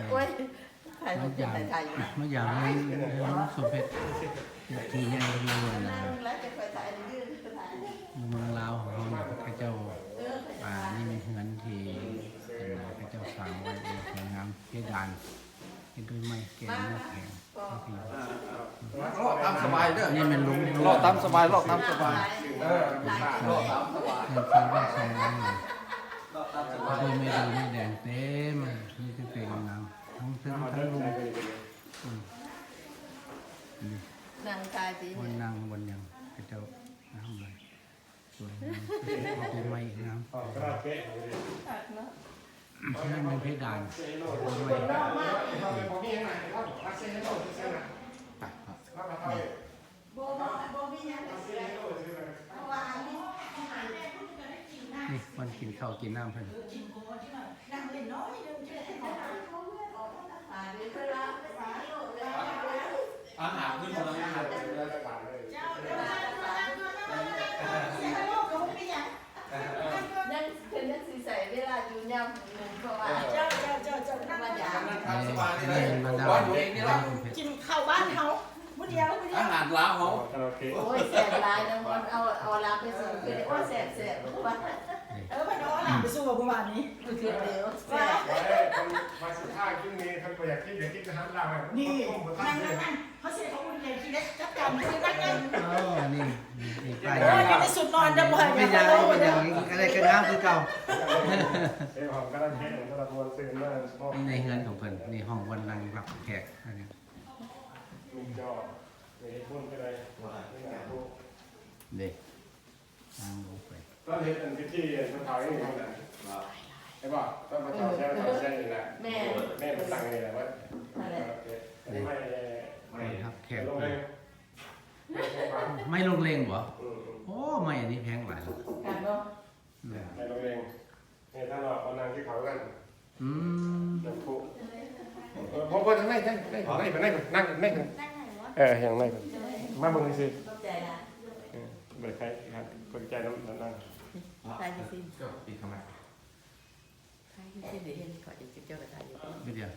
โอ้ยถ่ายรูปถ่ายอยู่มาอย่างน้องสมเพชรทีใหญ่เลยนะ แล้วจะไปถ่ายยืนถ่าย เมืองลาวของเขาเนี่ยพระเจ้าป่านี่มีเฮือนที่พระเจ้าสั่งไว้สวยงามเพดานเป็นด้วยไม้แก่เนื้อแข็ง รอดตามสบายเด้อ นี่มันลุง รอดตามสบายรอดตามสบายรอดตามสบาย เป็นการแรกใช้ไว้เลยแล้วก็ไม่ดูไม่แดงเต็มนี่คือเป็นงามทั้งลุง นางตายดี บนนางบนยังพระเจ้าน้ำเลยสวยงามเป็นไม้งามนั่นเป็นเพดานเป็นไม้ นี่มันกินข้าวกินน้ำเพิ่น อาหารขึ้นมาแล้วอาหาร นั่นคือนั่นสีใสเวลาอยู่ย่ำหนึ่งเพราะว่าธรรมดา ตามสบายเลย มันดา บ้านอยู่เองนี่แหละ กินข้าวบ้านเขามื้อเดียวมื้อเดีย อาว หารล้างเขา โอ้ยแสบลายนะมันเอาลาไปส่งคือโอ้แสบว่า ไปนอนหลับไปสู้กับผู้บ้านนี้ คือเดียวแสบ มาสุดท้ายที่นี้ท่านก็อยากคิดจะทำได้ นี่นั่นเขาเสียเขาคนเดียวกินได้จัดการคือนั่นนั่น อ๋อนี่ใกล้ โอ้ยกินได้สุดนอนจะบ่อย ไม่ยาวไม่ยาวก็ได้กระน้ำคือเก่า เอ้ผมก็ได้แค่ก็ได้ตัวซื้อมาพ่อ นี่ในเฮือนของเพิ่นนี่ห้องวันนั่งรับแขกอันนี้ ลุงจอมีพุ่นก็ได้ เด็กนั่งลงไป ก็เห็นเป็นพิธีสุดท้ายนี่เท่านั้นใช่ป่ะต้องมาต่อแช่ต่อแช่นี่แหละแม่เป็นตังนี่แหละว่าไม่ รับแขก ลงเลย ไม่ลงเลงบ่โอ้ไม่อันนี้แพงหลาย กันเนาะ ไม่ลงเองเนี่ยถ้าเราเอานางที่เขากัน อืม นางคู่พอพอทั้งในทั้งในนั่งนั่งอย่างไรมาเบิ่งสิ เข้าใจละ เบิดใครครับคนใจน้ำนั่ง ใครจะสิ้น ก็ปีทำไม ใครจะสิ้นเดี๋ยวเห็นขอจะเจ้ากับใครอยู่ ไม่เดียว